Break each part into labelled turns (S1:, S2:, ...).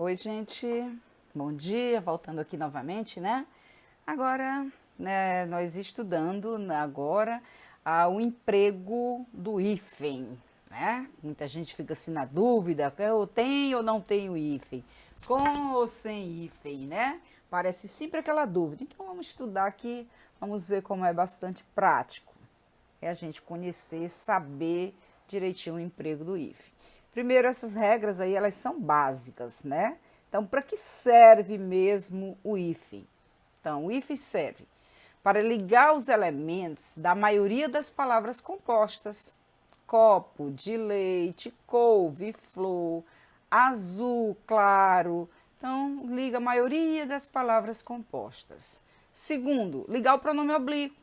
S1: Oi, gente. Bom dia. Voltando aqui novamente, né? Agora, né, nós estudando agora o emprego do hífen, né? Muita gente fica assim na dúvida, eu tenho ou não tenho hífen? Com ou sem hífen, né? Parece sempre aquela dúvida. Então, vamos estudar aqui, vamos ver como é bastante prático. É a gente conhecer, saber direitinho o emprego do hífen. Primeiro, essas regras aí, elas são básicas, né? Então, para que serve mesmo o hífen? Então, o hífen serve para ligar os elementos da maioria das palavras compostas. Copo de leite, couve, flor, azul, claro. Então, liga a maioria das palavras compostas. Segundo, ligar o pronome oblíquo,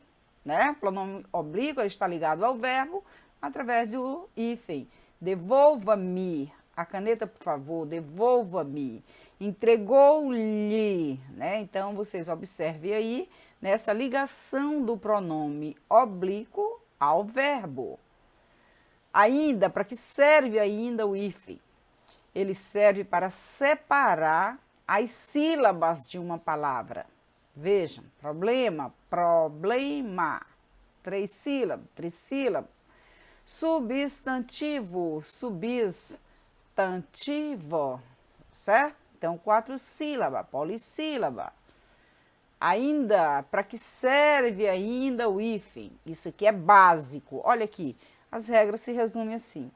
S1: né? O pronome oblíquo está ligado ao verbo através do hífen. Devolva-me a caneta, por favor, devolva-me. Entregou-lhe, né? Então, vocês observem aí nessa ligação do pronome oblíquo ao verbo. Ainda, para que serve ainda o hífen? Ele serve para separar as sílabas de uma palavra. Vejam, problema, problema. Trissílabo. Substantivo, substantivo, certo? Então, 4 sílabas, polissílaba. Ainda, para que serve ainda o hífen? Isso aqui é básico. Olha aqui, as regras se resumem assim.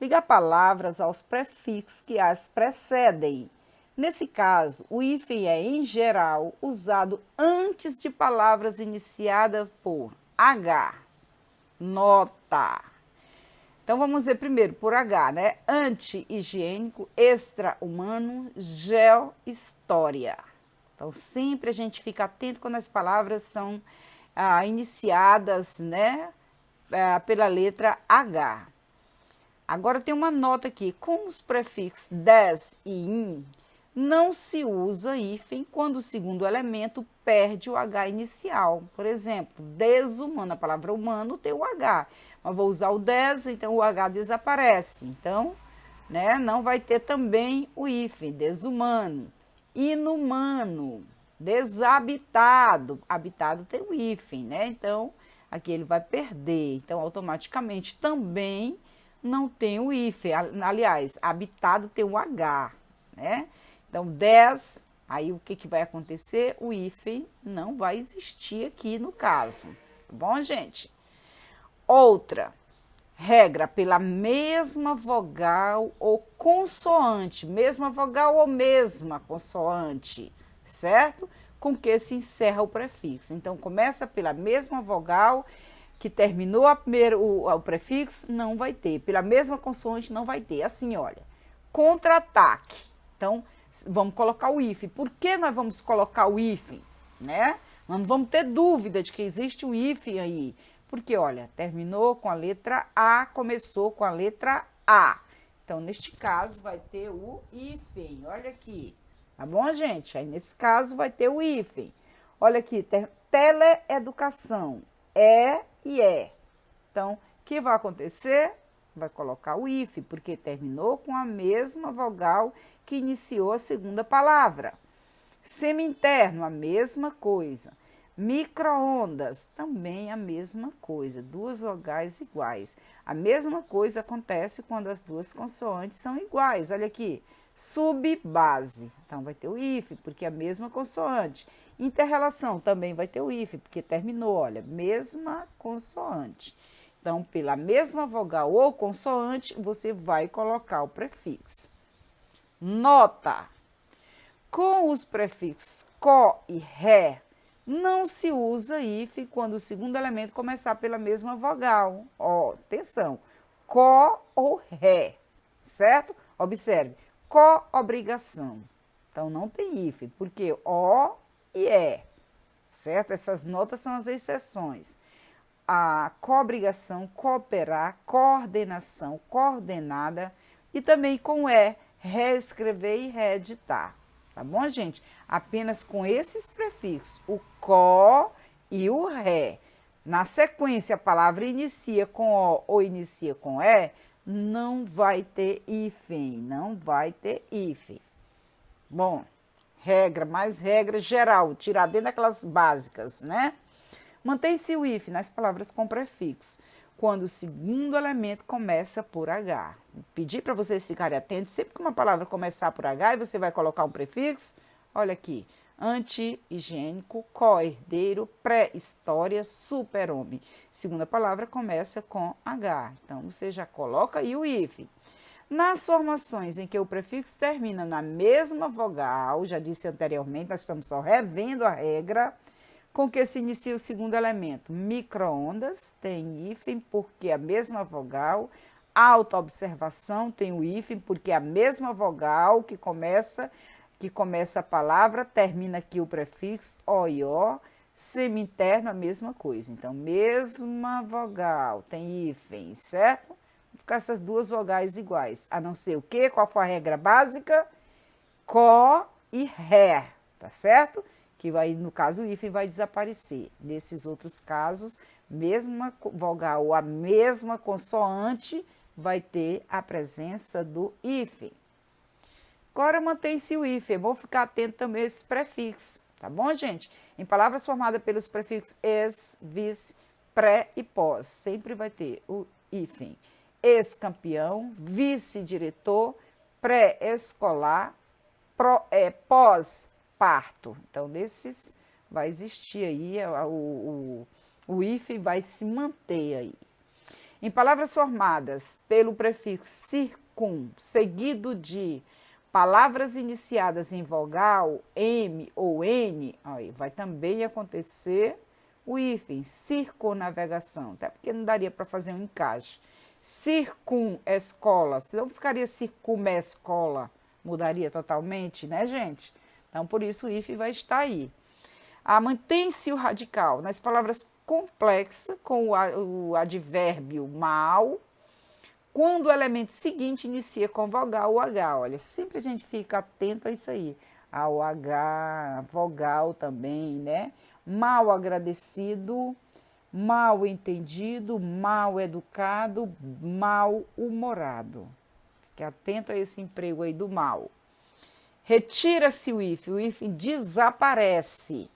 S1: Ligar palavras aos prefixos que as precedem. Nesse caso, o hífen é, em geral, usado antes de palavras iniciadas por H. Nota. Então, vamos ver primeiro por H, né? Anti-higiênico, extra-humano, geo-história. Então, sempre a gente fica atento quando as palavras são iniciadas, né? Pela letra H. Agora, tem uma nota aqui. Com os prefixos des e in, não se usa hífen quando o segundo elemento perde o H inicial. Por exemplo, desumano, a palavra humano tem o H. Mas vou usar o des, então o H desaparece. Então, né, não vai ter também o hífen, desumano. Inumano, desabitado. Habitado tem o hífen, né? Então, aqui ele vai perder. Então, automaticamente também não tem o hífen. Aliás, habitado tem o H, né? Então, 10, aí o que vai acontecer? O hífen não vai existir aqui no caso, tá bom, gente? Outra regra, pela mesma vogal ou consoante, mesma vogal ou mesma consoante, certo? Com que se encerra o prefixo. Então, começa pela mesma vogal que terminou o prefixo, não vai ter. Pela mesma consoante, não vai ter. Assim, olha, contra-ataque. Então, vamos colocar o hífen. Por que nós vamos colocar o hífen, né? Não vamos ter dúvida de que existe um hífen aí. Porque, olha, terminou com a letra A, começou com a letra A. Então, neste caso, vai ter o hífen. Olha aqui. Tá bom, gente? Aí, nesse caso, vai ter o hífen. Olha aqui, teleeducação. É e é. Então, o que vai acontecer? Vai colocar o hífen, porque terminou com a mesma vogal que iniciou a segunda palavra. Semi-interno, a mesma coisa. Micro-ondas, também a mesma coisa, duas vogais iguais. A mesma coisa acontece quando as duas consoantes são iguais. Olha aqui, subbase, então vai ter o hífen, porque é a mesma consoante. Interrelação, também vai ter o hífen, porque terminou, olha, mesma consoante. Então, pela mesma vogal ou consoante, você vai colocar o prefixo. Nota. Com os prefixos co e ré, não se usa hífen quando o segundo elemento começar pela mesma vogal. Ó, atenção, co ou ré, certo? Observe, co-obrigação. Então, não tem hífen, porque o e é, certo? Essas notas são as exceções. A co-obrigação, cooperar, coordenação, coordenada e também com reescrever e reeditar. Tá bom, gente? Apenas com esses prefixos, o có e o ré. Na sequência, a palavra inicia com o ou inicia com não vai ter hífen, não vai ter hífen. Bom, regra, mais regra geral, tirar dentro daquelas básicas, né? Mantém-se o if nas palavras com prefixo, quando o segundo elemento começa por H. Pedir para vocês ficarem atentos, sempre que uma palavra começar por H e você vai colocar um prefixo, olha aqui, anti-higiênico, co-herdeiro, pré-história, super-homem. Segunda palavra começa com H, então você já coloca aí o if. Nas formações em que o prefixo termina na mesma vogal, já disse anteriormente, nós estamos só revendo a regra, com que se inicia o segundo elemento. Micro-ondas tem hífen porque a mesma vogal. Autoobservação tem o hífen porque a mesma vogal que começa a palavra, termina aqui o prefixo o e o. Semi-interno, a mesma coisa. Então, mesma vogal tem hífen, certo? Vou ficar essas duas vogais iguais. A não ser o quê? Qual foi a regra básica? Có e ré, tá certo? Que vai, no caso, o hífen vai desaparecer. Nesses outros casos, mesma vogal ou a mesma consoante vai ter a presença do hífen. Agora mantém-se o hífen, é bom ficar atento também a esses prefixos, tá bom, gente? Em palavras formadas pelos prefixos es, vis, pré e pós, sempre vai ter o hífen. Ex-campeão, vice-diretor, pré-escolar, pós-parto. Então, desses vai existir aí, o hífen vai se manter aí. Em palavras formadas pelo prefixo circum, seguido de palavras iniciadas em vogal, M ou N, aí vai também acontecer o hífen, circunnavegação, até porque não daria para fazer um encaixe. Circum-escola, senão ficaria circumescola, mudaria totalmente, né, gente? Então, por isso o hífen vai estar aí. Mantém-se o radical nas palavras complexas com o advérbio mal, quando o elemento seguinte inicia com vogal ou H. Olha, sempre a gente fica atento a isso aí. Ao H, vogal também, né? Mal agradecido, mal entendido, mal educado, mal humorado. Fique atento a esse emprego aí do mal. Retira-se o hífen desaparece.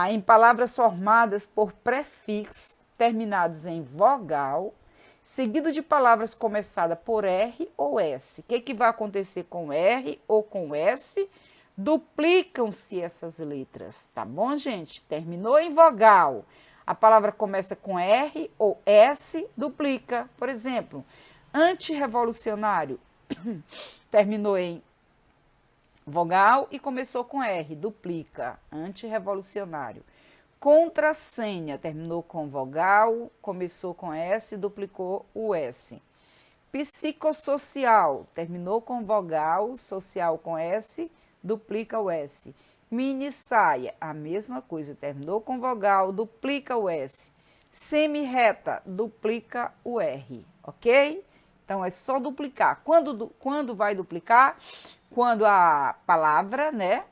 S1: Em palavras formadas por prefixos terminados em vogal, seguido de palavras começadas por R ou S. O que vai acontecer com R ou com S? Duplicam-se essas letras, tá bom, gente? Terminou em vogal, a palavra começa com R ou S, duplica. Por exemplo, antirrevolucionário terminou em vogal e começou com R, duplica, antirrevolucionário. Contrassenha, terminou com vogal, começou com S, duplicou o S. Psicossocial, terminou com vogal, social com S, duplica o S. Mini saia, a mesma coisa, terminou com vogal, duplica o S. Semi-reta, duplica o R, ok? Então, é só duplicar. Quando vai duplicar? Quando a palavra, né?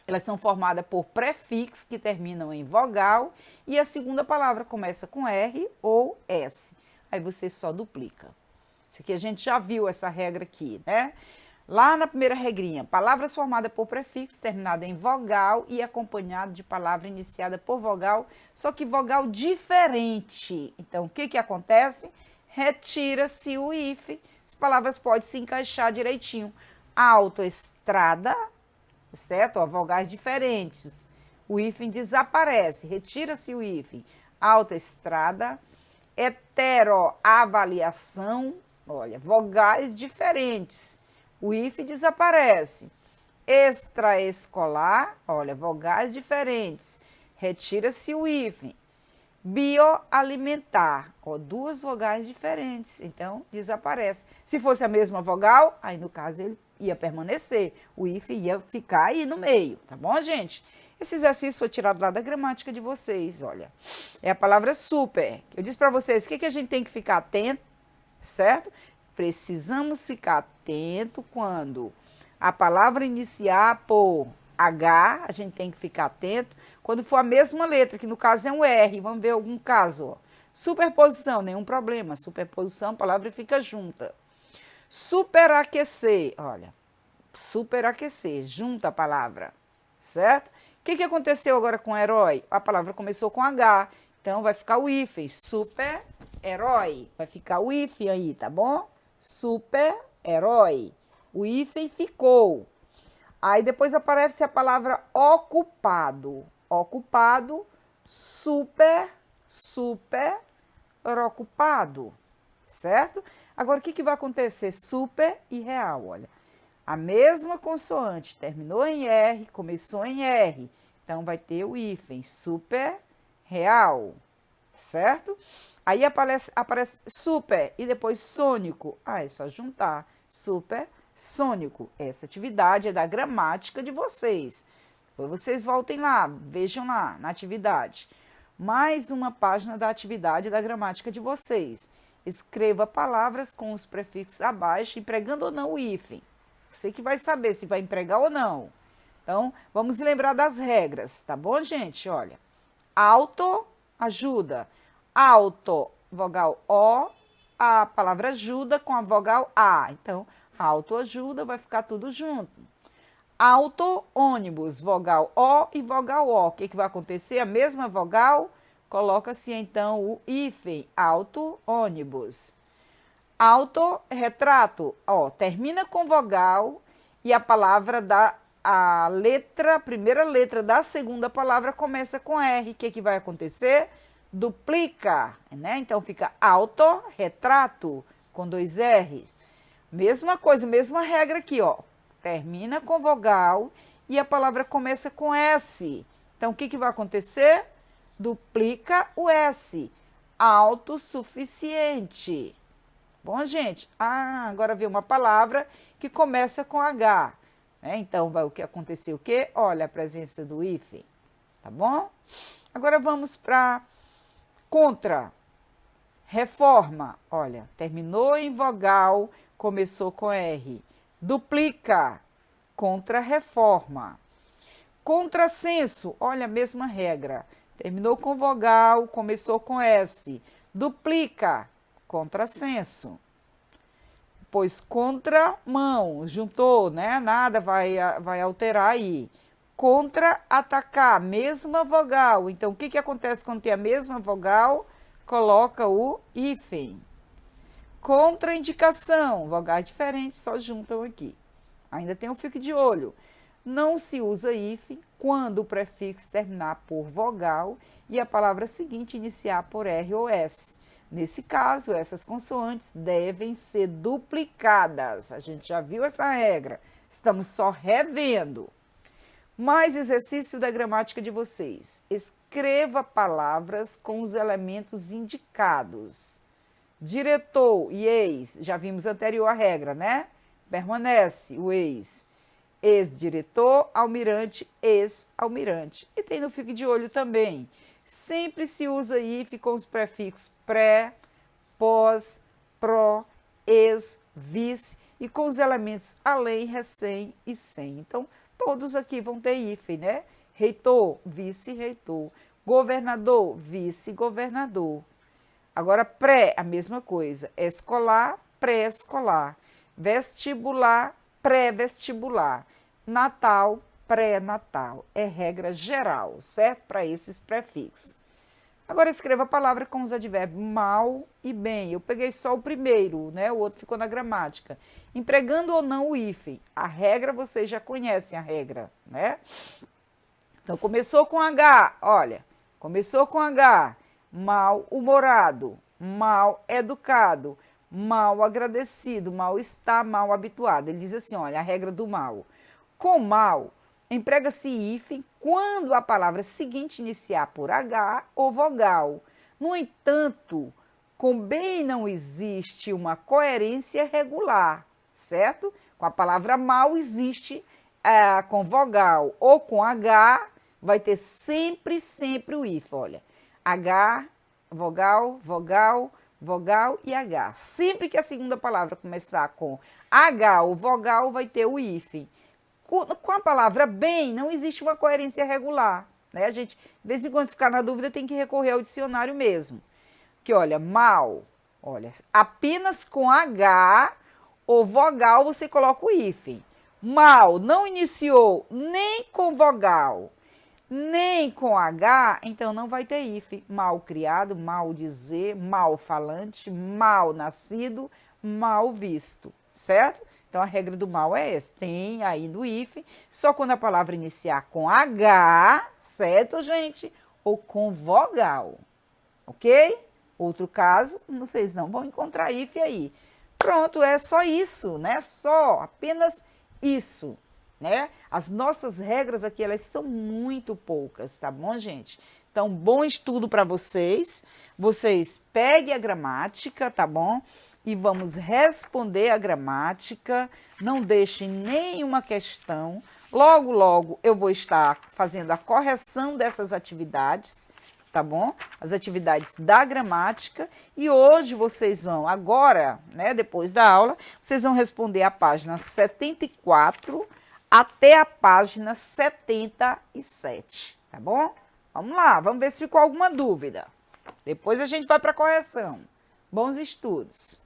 S1: Elas são formadas por prefixos que terminam em vogal e a segunda palavra começa com R ou S. Aí você só duplica. Isso aqui a gente já viu essa regra aqui, né? Lá na primeira regrinha, palavras formadas por prefixo terminada em vogal e acompanhado de palavra iniciada por vogal, só que vogal diferente. Então, o que acontece? Retira-se o hífen, as palavras podem se encaixar direitinho. Autoestrada, certo? Vogais diferentes. O hífen desaparece, retira-se o hífen. Autoestrada, heteroavaliação, olha, vogais diferentes. O hífen desaparece. Extraescolar, olha, vogais diferentes. Retira-se o hífen. Bioalimentar, duas vogais diferentes, então desaparece. Se fosse a mesma vogal, aí no caso ele ia permanecer, o hífen ia ficar aí no meio, tá bom, gente? Esse exercício foi tirado lá da gramática de vocês, olha. É a palavra super. Eu disse para vocês o que a gente tem que ficar atento, certo? Precisamos ficar atento quando a palavra iniciar por H, a gente tem que ficar atento. Quando for a mesma letra, que no caso é um R, vamos ver algum caso. Ó. Superposição, nenhum problema. Superposição, a palavra fica junta. Superaquecer, olha, Superaquecer, junta a palavra, certo? O que aconteceu agora com herói? A palavra começou com H, então vai ficar o hífen, super-herói. Vai ficar o hífen aí, tá bom? Super-herói. O hífen ficou. Aí depois aparece a palavra ocupado. Ocupado, super ocupado, certo? Agora, o que vai acontecer? Super e real, olha. A mesma consoante terminou em R, começou em R. Então, vai ter o hífen, super real, certo? Aí aparece super e depois sônico. Ah, é só juntar. Super sônico. Essa atividade é da gramática de vocês. Depois vocês voltem lá, vejam lá na atividade. Mais uma página da atividade da gramática de vocês. Escreva palavras com os prefixos abaixo, empregando ou não o hífen. Você que vai saber se vai empregar ou não. Então, vamos lembrar das regras, tá bom, gente? Olha, auto, ajuda. Auto, vogal O, a palavra ajuda com a vogal A. Então, autoajuda vai ficar tudo junto. Auto, ônibus, vogal O e vogal O. O que vai acontecer? A mesma vogal, coloca-se então o hífen, auto, ônibus. Auto, retrato, ó, termina com vogal e a palavra a primeira letra da segunda palavra começa com R. O que vai acontecer? Duplica, né? Então fica auto, retrato, com 2 R. Mesma coisa, mesma regra aqui, ó. Termina com vogal e a palavra começa com S. Então, o que vai acontecer? Duplica o S. Autossuficiente. Bom, gente, agora vem uma palavra que começa com H. Né? Então, vai o que acontecer o quê? Olha a presença do hífen, tá bom? Agora vamos para contra. Reforma, olha, terminou em vogal, começou com R. Duplica, contra-reforma. Contrassenso, olha a mesma regra. Terminou com vogal, começou com S. Duplica, contrassenso. Pois contramão, juntou, né? Nada vai alterar aí. Contra-atacar, mesma vogal. Então, o que acontece quando tem a mesma vogal? Coloca o hífen. Contraindicação, vogais diferentes só juntam aqui. Ainda tem um fique de olho. Não se usa hífen quando o prefixo terminar por vogal e a palavra seguinte iniciar por R ou S. Nesse caso, essas consoantes devem ser duplicadas. A gente já viu essa regra. Estamos só revendo. Mais exercício da gramática de vocês. Escreva palavras com os elementos indicados. Diretor e ex, já vimos anterior a regra, né? Permanece o ex. Ex-diretor, almirante, ex-almirante. E tem no fique de olho também. Sempre se usa hífen com os prefixos pré, pós, pró, ex, vice e com os elementos além, recém e sem. Então, todos aqui vão ter hífen, né? Reitor, vice-reitor. Governador, vice-governador. Agora, pré, a mesma coisa. Escolar, pré-escolar. Vestibular, pré-vestibular. Natal, pré-natal. É regra geral, certo? Para esses prefixos. Agora, escreva a palavra com os advérbios mal e bem. Eu peguei só o primeiro, né? O outro ficou na gramática. Empregando ou não o hífen. A regra, vocês já conhecem a regra, né? Então, começou com H, olha. Começou com H. Mal-humorado, mal-educado, mal-agradecido, mal-estar, mal-habituado. Ele diz assim, olha, a regra do mal. Com mal, emprega-se hífen quando a palavra seguinte iniciar por H ou vogal. No entanto, com bem não existe uma coerência regular, certo? Com a palavra mal existe com vogal ou com H, vai ter sempre o hífen, olha. H, vogal, vogal, vogal e H. Sempre que a segunda palavra começar com H ou vogal, vai ter o hífen. Com a palavra bem, não existe uma coerência regular, né? A gente, de vez em quando, ficar na dúvida, tem que recorrer ao dicionário mesmo. Que, olha, mal, olha, apenas com H ou vogal você coloca o hífen. mal não iniciou nem com vogal, nem com H, então não vai ter hífen. Mal criado, mal dizer, mal falante, mal nascido, mal visto, certo? Então, a regra do mal é essa. Tem aí no hífen, só quando a palavra iniciar com H, certo, gente? Ou com vogal, ok? Outro caso, vocês não vão encontrar hífen aí. Pronto, é só isso, né? Só, apenas isso, né? As nossas regras aqui, elas são muito poucas, tá bom, gente? Então, bom estudo para vocês. Vocês peguem a gramática, tá bom? E vamos responder a gramática. Não deixem nenhuma questão. Logo, logo, eu vou estar fazendo a correção dessas atividades, tá bom? As atividades da gramática. E hoje vocês vão, agora, né, depois da aula, vocês vão responder a página 74 até a página 77, tá bom? Vamos lá, vamos ver se ficou alguma dúvida. Depois a gente vai para a correção. Bons estudos!